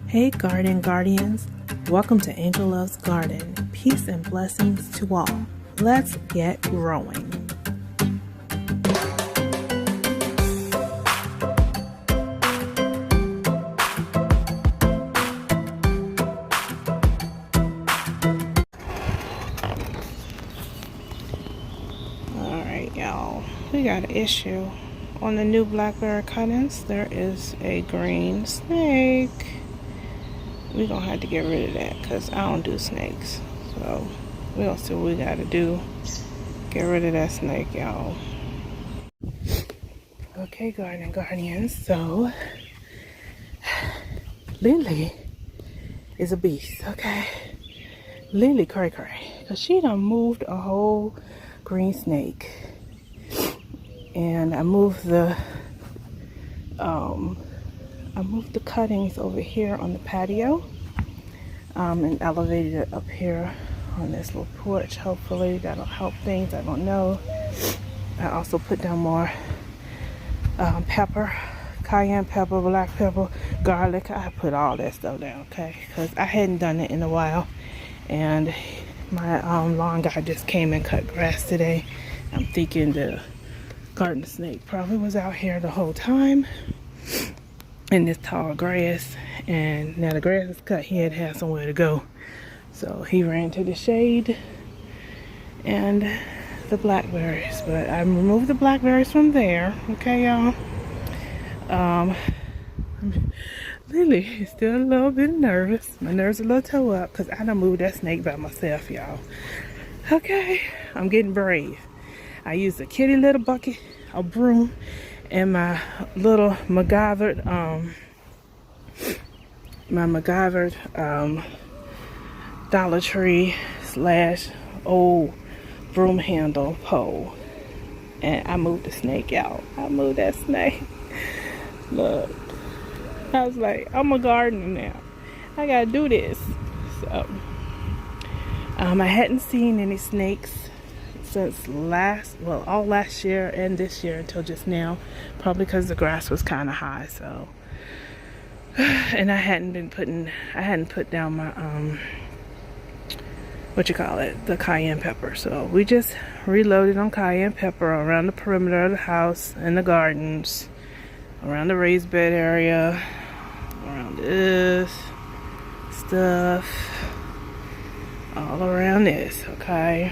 Hey Garden Guardians, welcome to Angel Loves Garden. Peace and blessings to all. Let's get growing. Alright y'all, we got an issue. On the new blackberry cuttings, there is a green snake. We're gonna have to get rid of that because I don't do snakes. So we're gonna see what we gotta do. Get rid of that snake, y'all. Okay, Garden Guardians, so LeeLee is a beast, okay? LeeLee cray cray, because she done moved a whole green snake. And I moved the cuttings over here on the patio, and elevated it up here on this little porch. Hopefully that'll help things. I don't know. I also put down more pepper, cayenne pepper, black pepper, garlic. I put all that stuff down, okay? Because I hadn't done it in a while, and my lawn guy just came and cut grass today. I'm thinking the garden snake probably was out here the whole time in this tall grass, and now the grass is cut. He had to have somewhere to go, so he ran to the shade and the blackberries. But I removed the blackberries from there, okay y'all. LeeLee is still a little bit nervous. My nerves are a little toe up because I done moved that snake by myself, y'all. Okay, I'm getting brave. I used a kitty litter bucket, a broom, and my little MacGyver, Dollar Tree / old broom handle pole. And I moved the snake out. I moved that snake. Look, I was like, I'm a gardener now. I gotta do this. So, I hadn't seen any snakes since all last year and this year until just now, probably because the grass was kind of high. So, and I hadn't put down my the cayenne pepper. So we just reloaded on cayenne pepper around the perimeter of the house and the gardens, around the raised bed area, around this stuff, all around this, okay?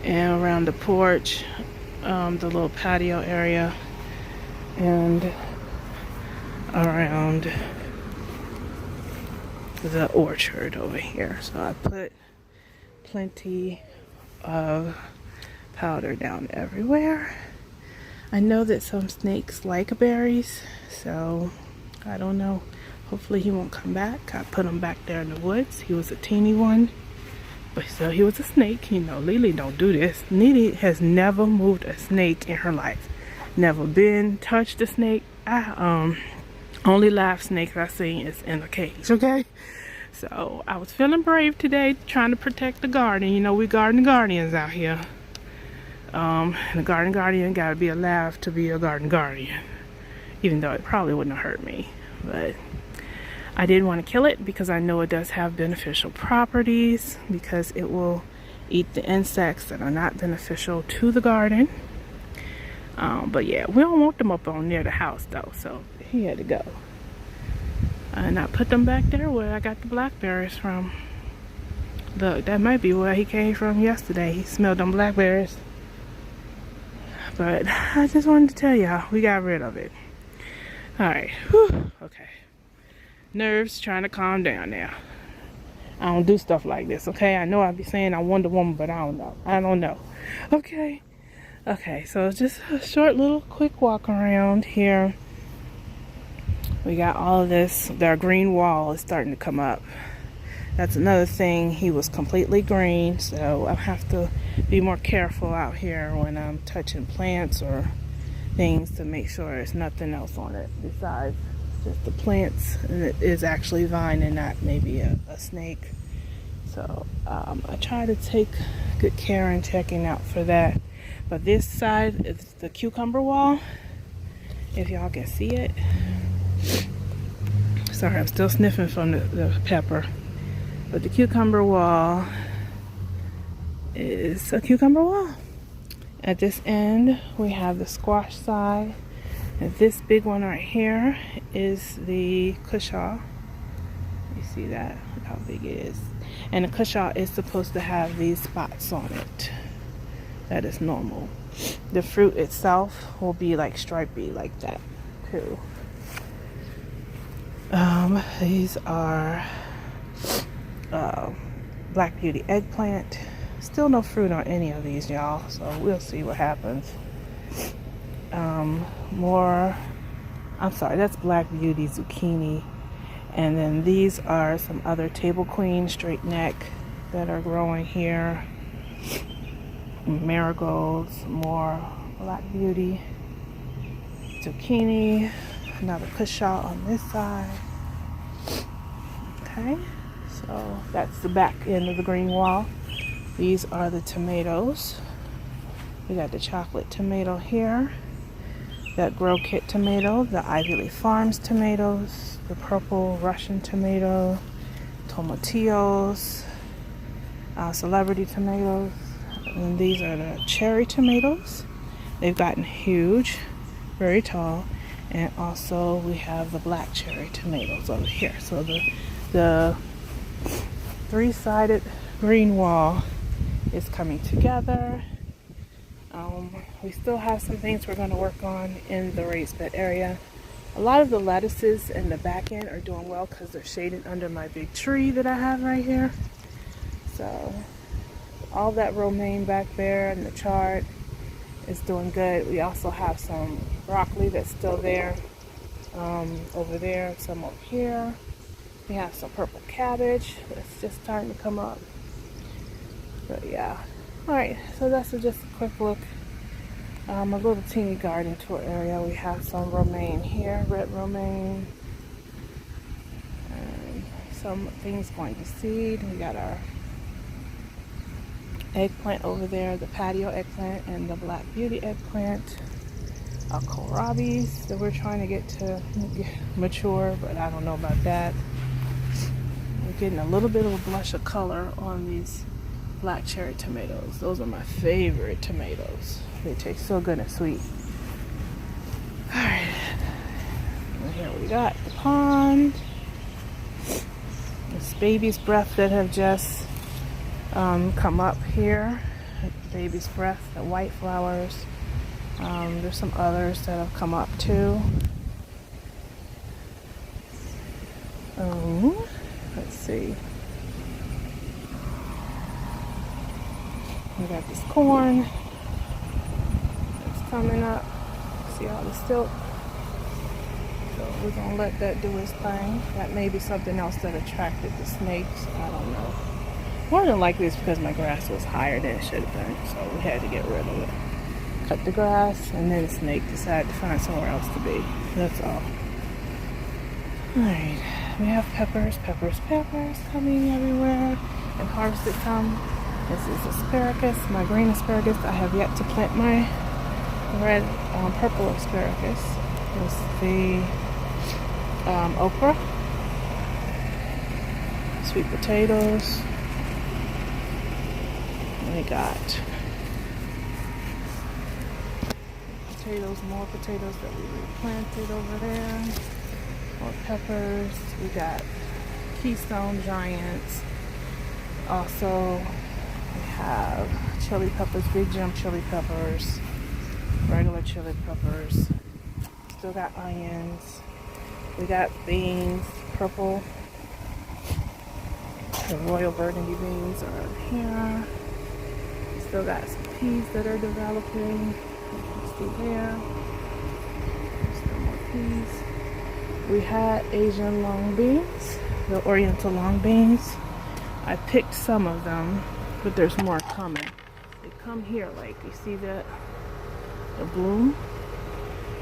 And around the porch, the little patio area, and around the orchard over here. So I put plenty of powder down everywhere. I know that some snakes like berries, so I don't know. Hopefully he won't come back. I put him back there in the woods. He was a teeny one, but still he was a snake. You know, LeeLee don't do this. LeeLee has never moved a snake in her life. Never touched a snake. Only live snake I've seen is in a cage, okay? So I was feeling brave today, trying to protect the garden. You know, we garden guardians out here. The garden guardian gotta be alive to be a garden guardian, even though it probably wouldn't have hurt me. But I didn't want to kill it because I know it does have beneficial properties, because it will eat the insects that are not beneficial to the garden. But yeah, we don't want them up on near the house though, so he had to go. And I put them back there where I got the blackberries from. Look, that might be where he came from yesterday. He smelled them blackberries. But I just wanted to tell y'all, we got rid of it. Alright, okay. Nerves trying to calm down now. I don't do stuff like this, okay? I know I be saying I'm Wonder Woman, but I don't know. I don't know. Okay. Okay, so it's just a short little quick walk around here. We got all of this. Their green wall is starting to come up. That's another thing. He was completely green, so I have to be more careful out here when I'm touching plants or things to make sure there's nothing else on it besides just the plants, and it is actually vine and not maybe a snake. So I try to take good care in checking out for that. But this side is the cucumber wall, if y'all can see it. Sorry, I'm still sniffing from the pepper. But the cucumber wall is a cucumber wall. At this end, we have the squash side. And this big one right here is the cushaw. You see that? Look how big it is. And the cushaw is supposed to have these spots on it. That is normal. The fruit itself will be like stripy like that too. These are Black Beauty eggplant. Still no fruit on any of these, y'all, so we'll see what happens. I'm sorry, that's Black Beauty zucchini. And then these are some other Table Queen straight neck that are growing here. Marigolds, more Black Beauty zucchini, another cushaw on this side. Okay, so that's the back end of the green wall. These are the tomatoes. We got the chocolate tomato here, that Grow Kit tomato, the Ivy Leaf Farms tomatoes, the purple Russian tomato, tomatillos, celebrity tomatoes, and these are the cherry tomatoes. They've gotten huge, very tall, and also we have the black cherry tomatoes over here. So the three-sided green wall is coming together. We still have some things we're going to work on in the raised bed area. A lot of the lettuces in the back end are doing well because they're shaded under my big tree that I have right here. So all that romaine back there in the chard is doing good. We also have some broccoli that's still there over there, some over here. We have some purple cabbage that's just starting to come up. But yeah. Alright, so that's just a quick look. A little teeny garden tour area. We have some romaine here, red romaine. And some things going to seed. We got our eggplant over there, the patio eggplant and the Black Beauty eggplant. Our kohlrabis that we're trying to get to mature, but I don't know about that. We're getting a little bit of a blush of color on these black cherry tomatoes. Those are my favorite tomatoes. They taste so good and sweet. Alright. And here we got the pond. This baby's breath that have just come up here. Baby's breath, the white flowers. There's some others that have come up too. Let's see. We got this corn that's coming up. See all the stilk. So we're gonna let that do its thing. That may be something else that attracted the snakes. I don't know. More than likely it's because my grass was higher than it should have been, so we had to get rid of it. Cut the grass, and then the snake decided to find somewhere else to be. That's all. Alright, we have peppers coming everywhere, and harvested some. This is asparagus, my green asparagus. I have yet to plant my red, purple asparagus. This is the okra, sweet potatoes. We got potatoes, more potatoes that we replanted over there. More peppers. We got Keystone Giants. Also, we have chili peppers, Big Jim chili peppers, regular chili peppers. Still got onions. We got beans, purple. The royal burgundy beans are up here. Still got some peas that are developing. Still there. Still more peas. We had Asian long beans, the oriental long beans. I picked some of them, but there's more coming. They come here, like you see that the bloom,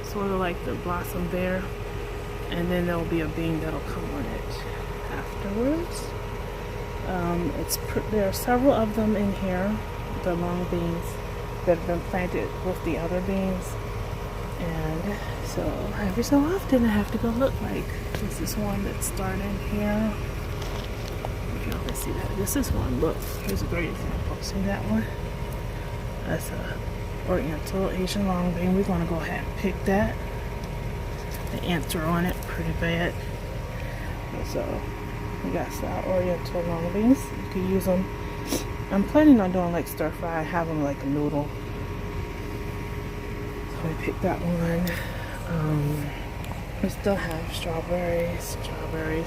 sort of like the blossom there, and then there'll be a bean that'll come on it afterwards. There are several of them in here, the long beans that have been planted with the other beans, and So every so often I have to go look. Like this is one that's starting here. If y'all can see that, this is one. Look, here's a great example. See that one? That's a Oriental Asian longbean. We're gonna go ahead and pick that. The ants are on it pretty bad. So we got some Oriental longbeans. You can use them. I'm planning on doing like stir fry, have them like a noodle. So we picked that one. We still have strawberries.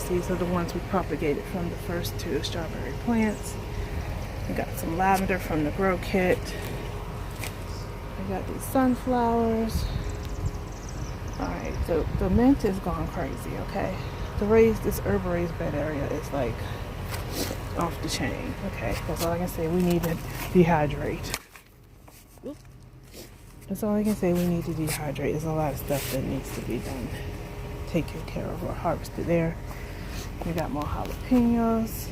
These are the ones we propagated from the first two strawberry plants. We got some lavender from the grow kit. We got these sunflowers. Alright, the mint is gone crazy, okay? This herb raised bed area is like off the chain, okay? That's all I can say. We need to dehydrate. That's all I can say. We need to dehydrate. There's a lot of stuff that needs to be done, taken care of or harvested there. We got more jalapenos,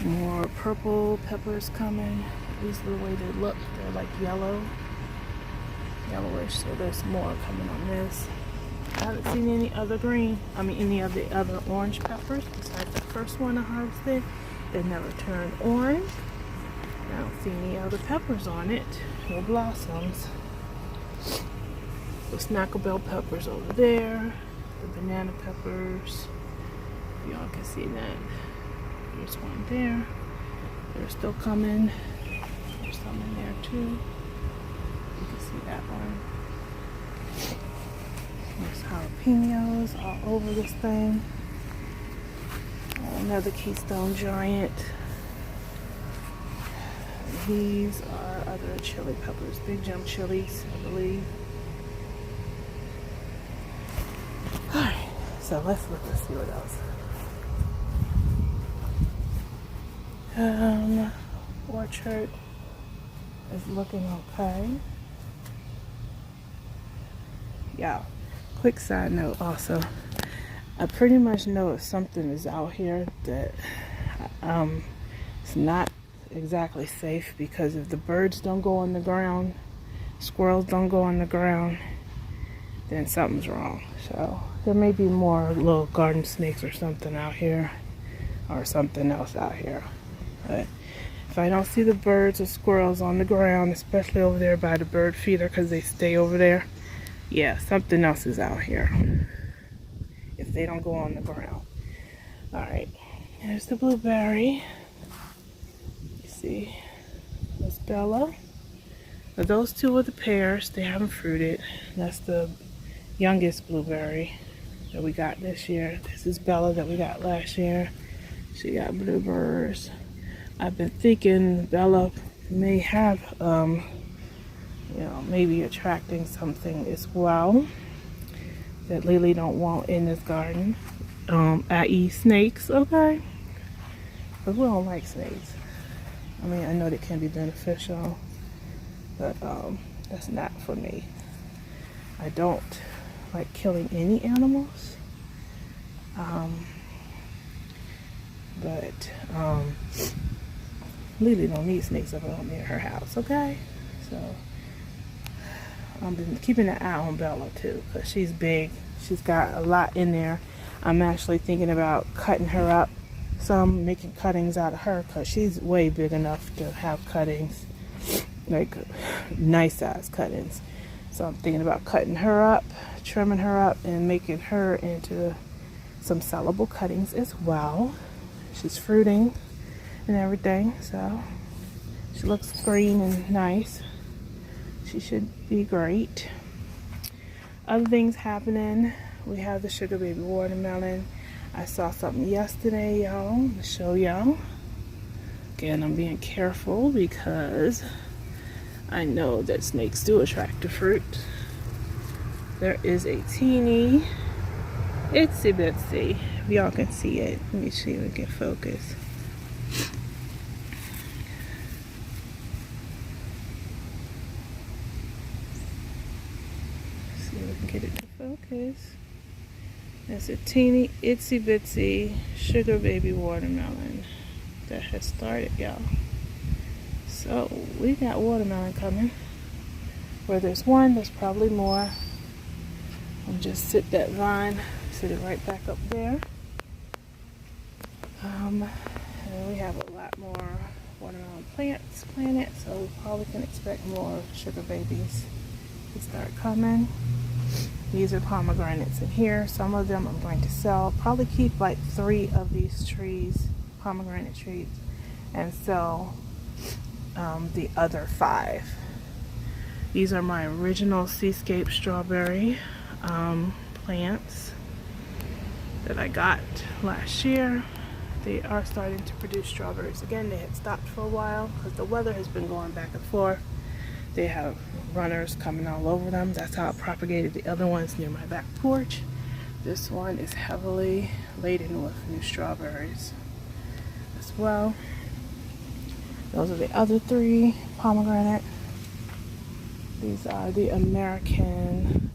more purple peppers coming. These are the way they look. They're like yellowish. So there's more coming on this. I haven't seen any other any of the other orange peppers besides the first one I harvested. They never turned orange. I don't see any other peppers on it. No blossoms. The snackle bell peppers over there. The banana peppers. Y'all can see that. There's one there. They're still coming. There's some in there too. You can see that one. There's jalapenos all over this thing. Another Keystone Giant. These are other chili peppers, big jump chilies, I believe. Alright, so let's look and see what else. Orchard is looking okay. Yeah, quick side note also. I pretty much know if something is out here that it's not exactly safe, because if the birds don't go on the ground, squirrels don't go on the ground, then something's wrong. So there may be more little garden snakes or something out here, or something else out here. But if I don't see the birds or squirrels on the ground, especially over there by the bird feeder, because they stay over there, yeah, something else is out here if they don't go on the ground. Alright, there's the blueberry. See, that's Bella. But those two are the pears. They haven't fruited. That's the youngest blueberry that we got this year. This is Bella that we got last year. She got blueberries. I've been thinking Bella may have, maybe attracting something as well that LeeLee don't want in this garden, i.e. snakes, okay? But we don't like snakes. I mean, I know that can be beneficial, but that's not for me. I don't like killing any animals. But LeeLee don't need snakes around near her house, okay? So I've been keeping an eye on Bella too, because she's big. She's got a lot in there. I'm actually thinking about cutting her up. So I'm making cuttings out of her, because she's way big enough to have cuttings, like nice size cuttings. So I'm thinking about cutting her up, trimming her up, and making her into some sellable cuttings as well. She's fruiting and everything, so she looks green and nice. She should be great. Other things happening. We have the sugar baby watermelon. I saw something yesterday, y'all, to show y'all. Again, I'm being careful because I know that snakes do attract the fruit. There is a teeny, itsy bitsy, if y'all can see it. Let me see if we can focus. See if we can get it to focus. It's a teeny itsy bitsy sugar baby watermelon that has started, y'all. So we got watermelon coming. Where there's one, there's probably more. I'll just sit that vine, sit it right back up there. And we have a lot more watermelon plants planted, so we probably can expect more sugar babies to start coming. These are pomegranates in here. Some of them I'm going to sell. Probably keep like 3 of these trees, pomegranate trees, and sell the other 5. These are my original Seascape strawberry plants that I got last year. They are starting to produce strawberries again. They had stopped for a while because the weather has been going back and forth. They have runners coming all over them. That's how I propagated the other ones near my back porch. This one is heavily laden with new strawberries as well. Those are the other 3 pomegranate. These are the American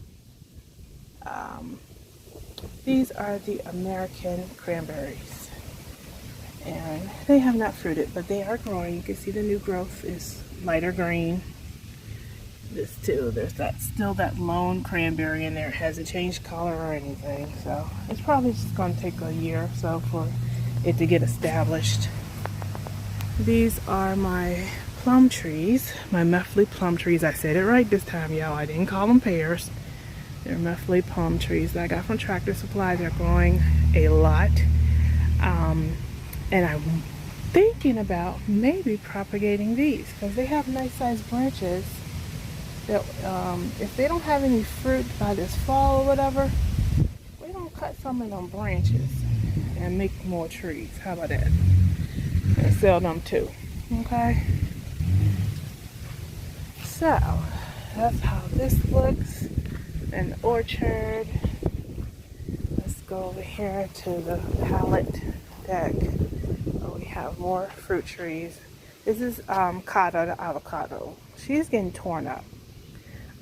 cranberries. And they have not fruited, but they are growing. You can see the new growth is lighter green. This too, there's still that lone cranberry in there. It hasn't changed color or anything, so it's probably just going to take a year or so for it to get established. These are my plum trees, my Methley plum trees. I said it right this time, y'all. I didn't call them pears. They're Methley plum trees that I got from Tractor Supply. They're growing a lot. And I'm thinking about maybe propagating these because they have nice sized branches that if they don't have any fruit by this fall or whatever, we're gonna cut some of them branches and make more trees. How about that? And sell them too. Okay, so that's how this looks. An orchard. Let's go over here to the pallet deck. Oh, we have more fruit trees. This is Kata, the avocado. She's getting torn up.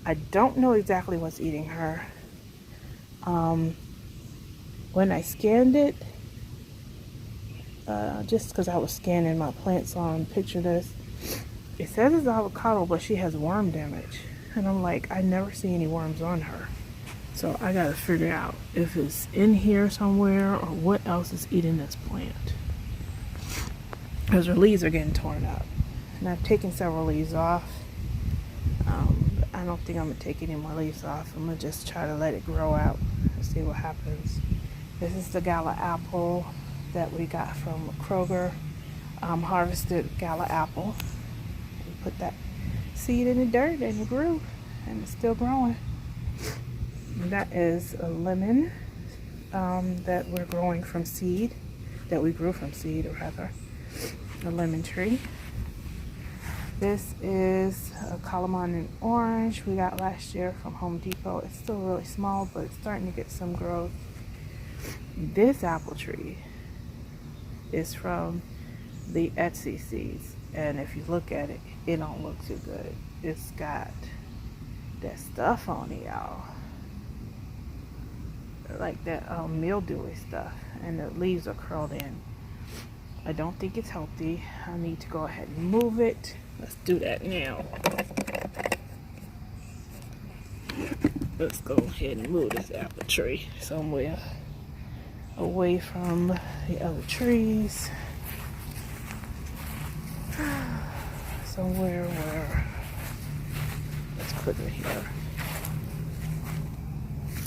I don't know exactly what's eating her. When I scanned it, just because I was scanning my plants on picture this, it says it's avocado, but she has worm damage. And I'm like, I never see any worms on her. So I gotta figure out if it's in here somewhere or what else is eating this plant. Because her leaves are getting torn up. And I've taken several leaves off. I don't think I'm gonna take any more leaves off. I'm gonna just try to let it grow out and see what happens. This is the gala apple that we got from Kroger. Harvested gala apple. We put that seed in the dirt and it grew, and it's still growing. And that is a lemon that we're growing from seed, that we grew from seed, or rather, a lemon tree. This is a calaman orange we got last year from Home Depot. It's still really small, but it's starting to get some growth. This apple tree is from the Etsy seeds, and if you look at it, it don't look too good. It's got that stuff on it, y'all, like that mildewy stuff, and the leaves are curled in. I don't think it's healthy. I need to go ahead and move it. Let's do that now. Let's go ahead and move this apple tree somewhere away from the other trees. Somewhere where, let's put it here.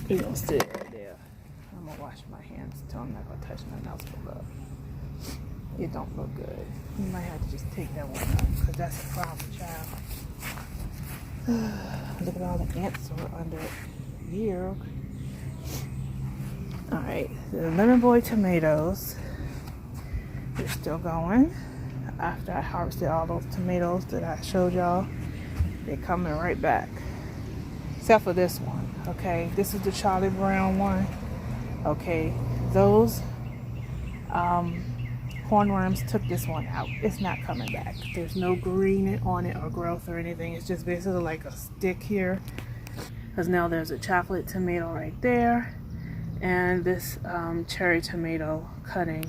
We're gonna sit right there. I'm gonna wash my hands too. I'm not gonna touch nothing else but look. It don't look good. You might have to just take that one out because that's a problem, child. Look at all the ants that are under it. Here. Alright, the Lemon Boy tomatoes. They're still going. After I harvested all those tomatoes that I showed y'all, they're coming right back. Except for this one, okay? This is the Charlie Brown one. Okay, those hornworms took this one out. It's not coming back. There's no green on it or growth or anything. It's just basically like a stick here. Because now there's a chocolate tomato right there. And this cherry tomato cutting.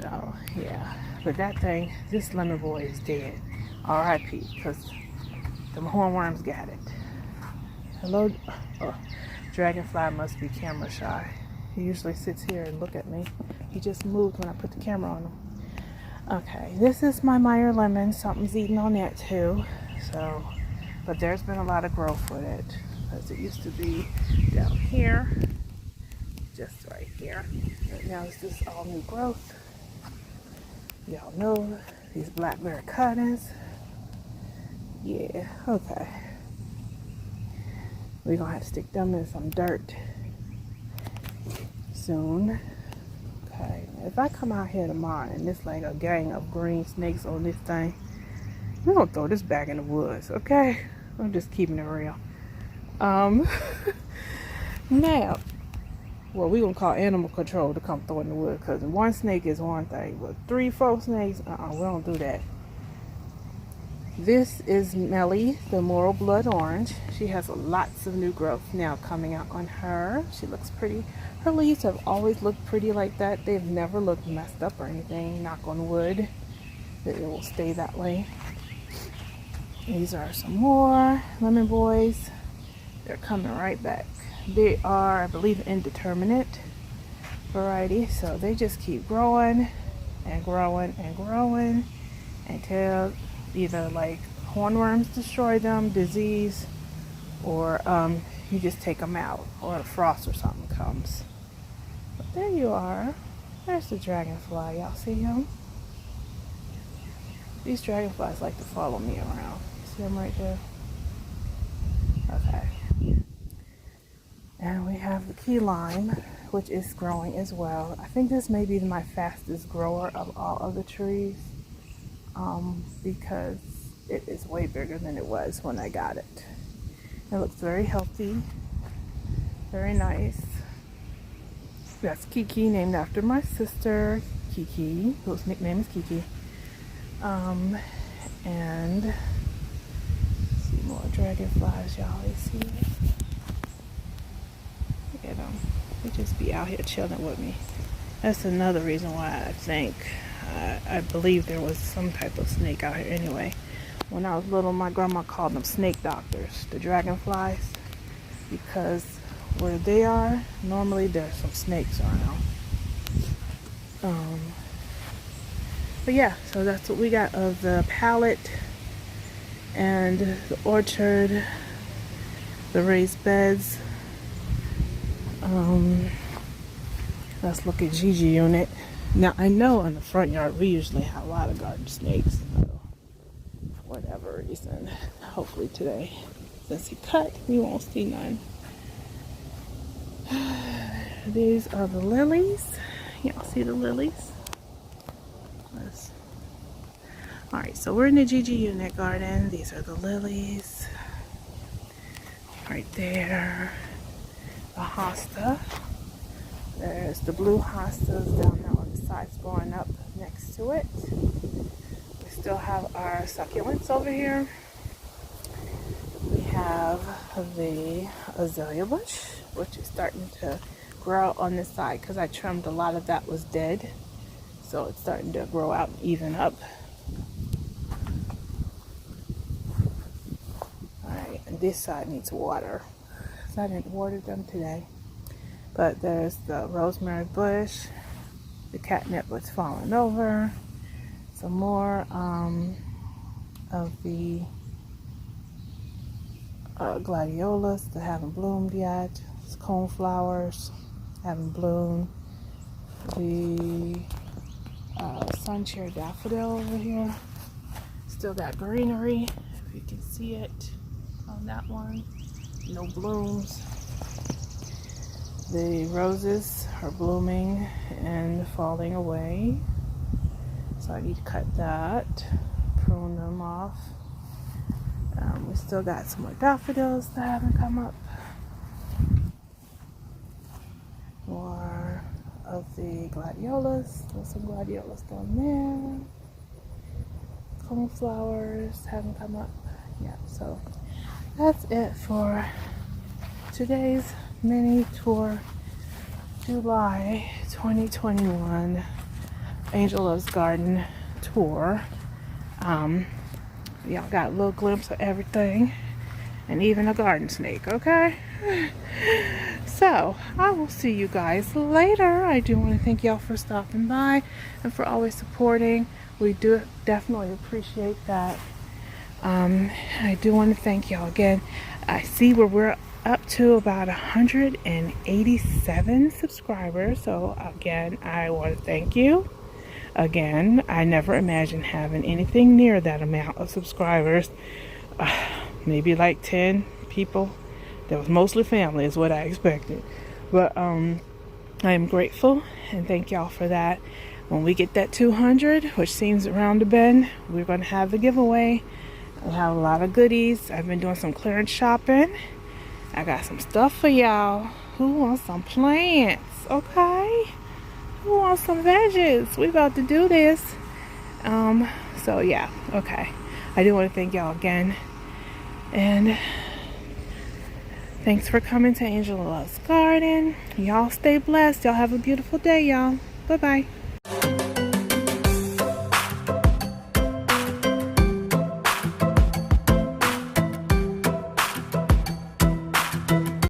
So, yeah. But that thing, this lemon boy is dead. R.I.P. Because the hornworms got it. Hello. Oh, dragonfly must be camera shy. He usually sits here and look at me. He just moved when I put the camera on him. Okay, this is my Meyer lemon. Something's eating on that too. So, but there's been a lot of growth with it, because it used to be down here, just right here. But now it's just all new growth. Y'all know these blackberry cuttings. Yeah, okay. We're gonna have to stick them in some dirt soon. Okay, if I come out here tomorrow and there's like a gang of green snakes on this thing, we're gonna throw this back in the woods, okay? I'm just keeping it real. Now, well, we're gonna call animal control to come throw in the woods, because one snake is one thing, but 3, 4 snakes, we don't do that. This is Melly, the Moral Blood Orange. She has lots of new growth now coming out on her. She looks pretty. Her leaves have always looked pretty like that. They've never looked messed up or anything. Knock on wood that it will stay that way. These are some more lemon boys. They're coming right back. They are, I believe, indeterminate variety, so they just keep growing and growing and growing until either like hornworms destroy them, disease, or you just take them out, or a frost or something comes. But there you are. There's the dragonfly. Y'all see him? These dragonflies like to follow me around. See him right there? Okay. And we have the key lime, which is growing as well. I think this may be my fastest grower of all of the trees, because it is way bigger than it was when I got it. It looks very healthy, very nice. That's Kiki, named after my sister, Kiki, whose nickname is Kiki. And see more dragonflies, y'all. You see it? Look at them. They just be out here chilling with me. That's another reason why I think I believe there was some type of snake out here anyway. When I was little, my grandma called them snake doctors, the dragonflies, because where they are, normally there's some snakes around. But yeah, so that's what we got of the palette and the orchard, the raised beds. Let's look at Gigi unit. Now I know in the front yard we usually have a lot of garden snakes, so for whatever reason. Hopefully today, since he cut, we won't see none. These are the lilies. Y'all see the lilies? Alright, so we're in the Gigi unit garden. These are the lilies. Right there. The hosta. There's the blue hostas down there on the sides growing up next to it. We still have our succulents over here. We have the azalea bush, which is starting to grow on this side because I trimmed a lot of that was dead. So it's starting to grow out and even up. Alright, and this side needs water. So I didn't water them today. But there's the rosemary bush. The catnip was falling over. Some more of the gladiolas that haven't bloomed yet. It's coneflowers haven't bloomed. The sunshine daffodil over here. Still got greenery, if you can see it on that one. No blooms. The roses are blooming and falling away. So I need to cut that, prune them off. We still got some more daffodils that haven't come up. More of the gladiolas. There's some gladiolas down there. Coneflowers haven't come up yet. So that's it for today's mini tour, July 2021 Angel Loves Garden tour. Y'all got a little glimpse of everything. and even a garden snake, okay? So, I will see you guys later. I do want to thank y'all for stopping by and for always supporting. We do definitely appreciate that. I do want to thank y'all again. I see where we're up to about 187 subscribers. So again, I want to thank you. Again, I never imagined having anything near that amount of subscribers. Maybe like 10 people. That was mostly family is what I expected. But I am grateful and thank y'all for that. When we get that 200, which seems around the bend, we're going to have the giveaway. I have a lot of goodies. I've been doing some clearance shopping. I got some stuff for y'all. Who wants some plants? Okay. Who wants some veggies? We about to do this. So yeah, okay. I do want to thank y'all again. And thanks for coming to Angela Loves Garden. Y'all stay blessed. Y'all have a beautiful day, y'all. Bye-bye.